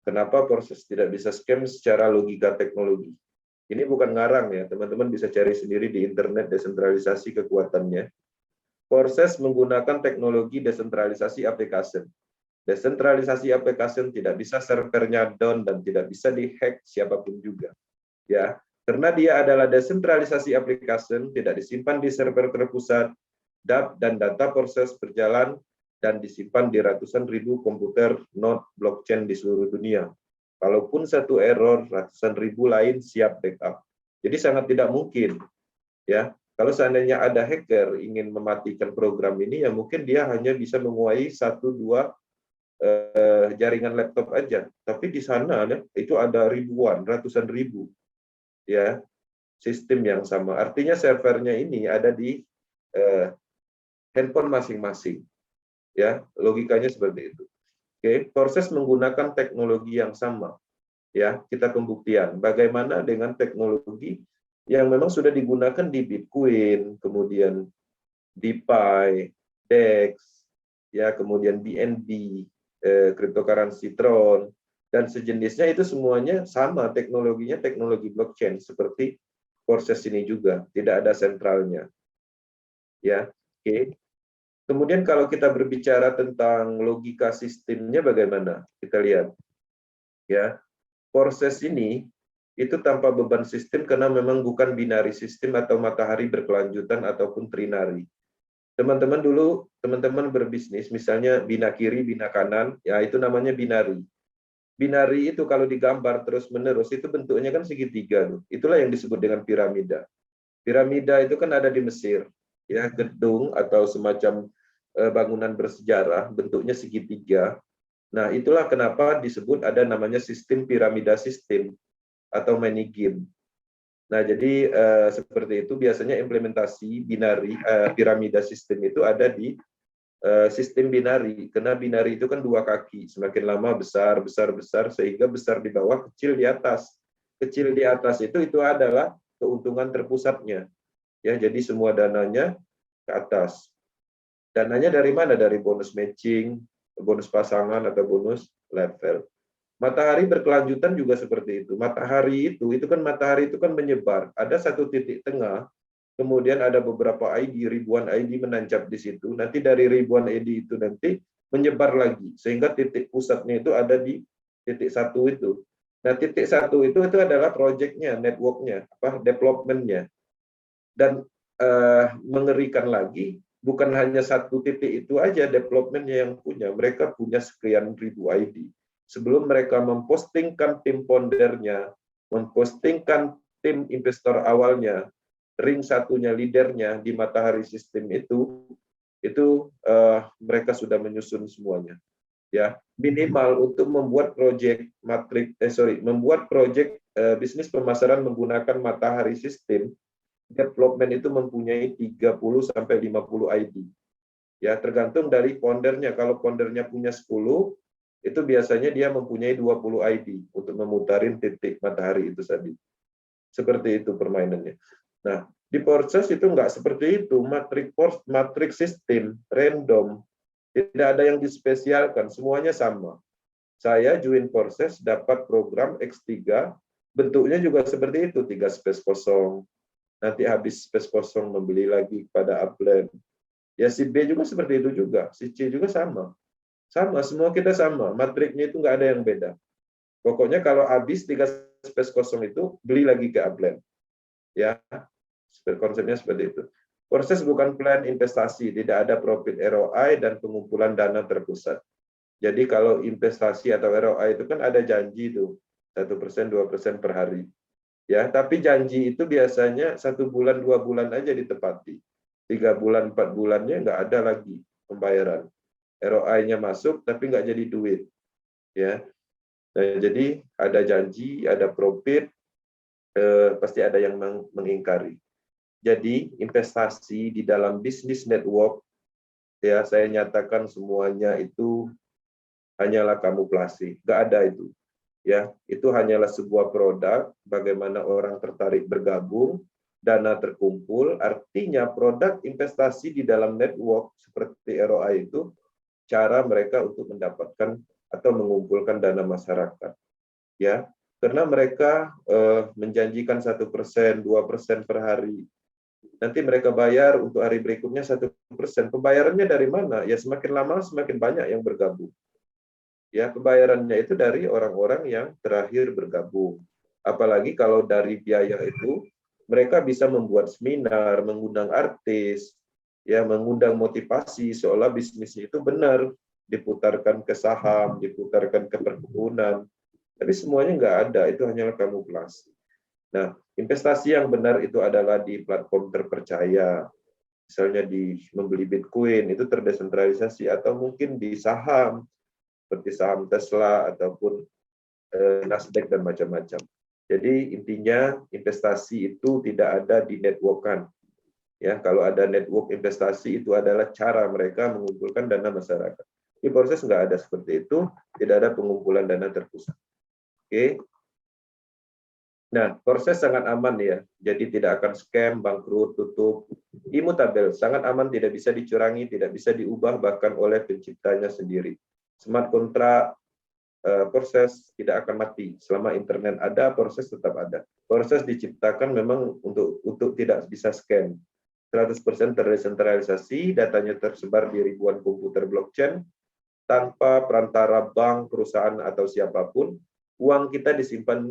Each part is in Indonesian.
Kenapa proses tidak bisa scam secara logika teknologi? Ini bukan ngarang ya, teman-teman bisa cari sendiri di internet desentralisasi kekuatannya. Proses menggunakan teknologi desentralisasi application. Desentralisasi application tidak bisa servernya down dan tidak bisa dihack siapapun juga. Ya, karena dia adalah desentralisasi application, tidak disimpan di server terpusat, dan data proses berjalan dan disimpan di ratusan ribu komputer node blockchain di seluruh dunia. Kalaupun satu error, ratusan ribu lain siap backup. Jadi sangat tidak mungkin, ya. Kalau seandainya ada hacker ingin mematikan program ini, ya mungkin dia hanya bisa menguasai 1-2 jaringan laptop aja. Tapi di sana itu ada ribuan, ratusan ribu, ya, sistem yang sama. Artinya servernya ini ada di handphone masing-masing, ya. Logikanya seperti itu. Oke, proses menggunakan teknologi yang sama, ya. Kita pembuktian bagaimana dengan teknologi yang memang sudah digunakan di Bitcoin, kemudian DeFi, DEX, ya, kemudian BNB, cryptocurrency Tron, dan sejenisnya, itu semuanya sama teknologinya, teknologi blockchain seperti proses ini juga, tidak ada sentralnya, ya. Oke. Kemudian kalau kita berbicara tentang logika sistemnya bagaimana? Kita lihat, ya. Proses ini itu tanpa beban sistem karena memang bukan binary sistem atau matahari berkelanjutan ataupun trinary. Teman-teman dulu, teman-teman berbisnis, misalnya bina kiri, bina kanan, ya itu namanya binary. Binary itu kalau digambar terus-menerus, itu bentuknya kan segitiga. Itulah yang disebut dengan piramida. Piramida itu kan ada di Mesir, ya, gedung atau semacam bangunan bersejarah, bentuknya segitiga. Nah, itulah kenapa disebut ada namanya sistem piramida sistem atau manigim. Nah, jadi seperti itu biasanya implementasi binari piramida sistem itu ada di sistem binari, karena binari itu kan 2 kaki, semakin lama besar, besar, besar, sehingga besar di bawah, kecil di atas. Kecil di atas itu adalah keuntungan terpusatnya. Ya, jadi semua dananya ke atas. Dananya dari mana? Dari bonus matching, bonus pasangan, atau bonus level. Matahari berkelanjutan juga seperti itu. Matahari itu kan matahari itu kan menyebar. Ada satu titik tengah, kemudian ada beberapa ID, ribuan ID menancap di situ. Nanti dari ribuan ID itu nanti menyebar lagi, sehingga titik pusatnya itu ada di titik satu itu. Nah, titik satu itu adalah project-nya, network-nya, development-nya. Dan mengerikan lagi, bukan hanya satu titik itu aja development-nya yang punya, mereka punya sekian ribu ID. Sebelum mereka mempostingkan tim foundernya, mempostingkan tim investor awalnya, ring satunya, leadernya di Matahari Sistem itu mereka sudah menyusun semuanya. Ya, minimal untuk membuat project bisnis pemasaran menggunakan Matahari Sistem, development itu mempunyai 30 sampai 50 ID. Ya, tergantung dari foundernya. Kalau foundernya punya 10, itu biasanya dia mempunyai 20 ID untuk memutarin titik matahari itu tadi. Seperti itu permainannya. Nah, di proses itu enggak seperti itu. Matrix sistem, random. Tidak ada yang dispesialkan, semuanya sama. Saya join proses, dapat program X3, bentuknya juga seperti itu, 3 space kosong. Nanti habis space kosong membeli lagi kepada upline. Ya, si B juga seperti itu juga, si C juga sama. Sama, semua kita sama. Matriknya itu nggak ada yang beda. Pokoknya kalau habis 3 space kosong itu, beli lagi ke upline. Ya, konsepnya seperti itu. Proses bukan plan investasi, tidak ada profit ROI dan pengumpulan dana terpusat. Jadi kalau investasi atau ROI itu kan ada janji tuh, 1%, 2% per hari. Ya, tapi janji itu biasanya 1 bulan, 2 bulan aja ditepati. 3 bulan, 4 bulannya nggak ada lagi pembayaran. ROI-nya masuk, tapi nggak jadi duit. Ya, nah, jadi ada janji, ada profit, pasti ada yang mengingkari. Jadi investasi di dalam bisnis network, ya saya nyatakan semuanya itu hanyalah kamuflase, nggak ada itu. Ya, itu hanyalah sebuah produk, bagaimana orang tertarik bergabung, dana terkumpul, artinya produk investasi di dalam network seperti ROI itu cara mereka untuk mendapatkan atau mengumpulkan dana masyarakat, ya, karena mereka menjanjikan 1%, 2% per hari. Nanti mereka bayar untuk hari berikutnya 1%. Pembayarannya dari mana? Ya semakin lama semakin banyak yang bergabung. Ya, pembayarannya itu dari orang-orang yang terakhir bergabung. Apalagi kalau dari biaya itu mereka bisa membuat seminar, mengundang artis, ya, mengundang motivasi seolah bisnisnya itu benar, diputarkan ke saham, diputarkan ke perkebunan. Tapi semuanya nggak ada, itu hanyalah kamuflase. Nah, investasi yang benar itu adalah di platform terpercaya, misalnya di membeli Bitcoin, itu terdesentralisasi, atau mungkin di saham, seperti saham Tesla, ataupun Nasdaq, dan macam-macam. Jadi intinya investasi itu tidak ada di network-an. Ya, kalau ada network investasi itu adalah cara mereka mengumpulkan dana masyarakat. Di proses nggak ada seperti itu, tidak ada pengumpulan dana terpusat. Oke. Nah, proses sangat aman ya, jadi tidak akan scam, bangkrut, tutup. Imutabel, sangat aman, tidak bisa dicurangi, tidak bisa diubah bahkan oleh penciptanya sendiri. Smart contract, proses tidak akan mati. Selama internet ada, proses tetap ada. Proses diciptakan memang untuk tidak bisa scam. 100% terdesentralisasi, datanya tersebar di ribuan komputer blockchain, tanpa perantara bank, perusahaan, atau siapapun. Uang kita disimpan,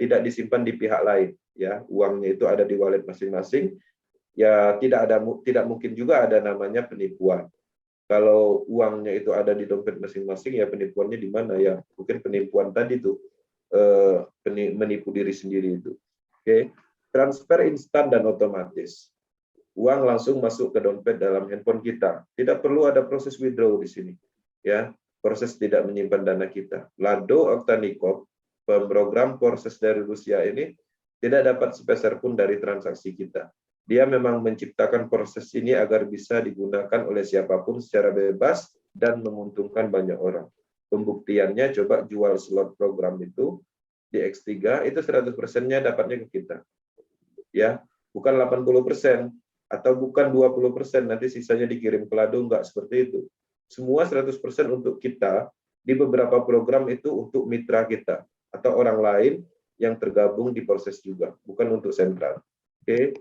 tidak disimpan di pihak lain. Ya, uangnya itu ada di wallet masing-masing. Ya, tidak mungkin juga ada namanya penipuan. Kalau uangnya itu ada di dompet masing-masing, ya penipuannya di mana ya? Mungkin penipuan tadi tuh menipu diri sendiri itu. Oke, transfer instan dan otomatis. Uang langsung masuk ke dompet dalam handphone kita. Tidak perlu ada proses withdraw di sini. Ya, proses tidak menyimpan dana kita. Lado Oktanikov, pemrogram proses dari Rusia ini, tidak dapat sepeser pun dari transaksi kita. Dia memang menciptakan proses ini agar bisa digunakan oleh siapapun secara bebas dan menguntungkan banyak orang. Pembuktiannya, coba jual slot program itu di X3, itu 100%-nya dapatnya ke kita. Ya, bukan 80%, atau bukan 20%, nanti sisanya dikirim ke Lado, enggak seperti itu. Semua 100% untuk kita, di beberapa program itu untuk mitra kita, atau orang lain yang tergabung di proses juga, bukan untuk sentral. Oke.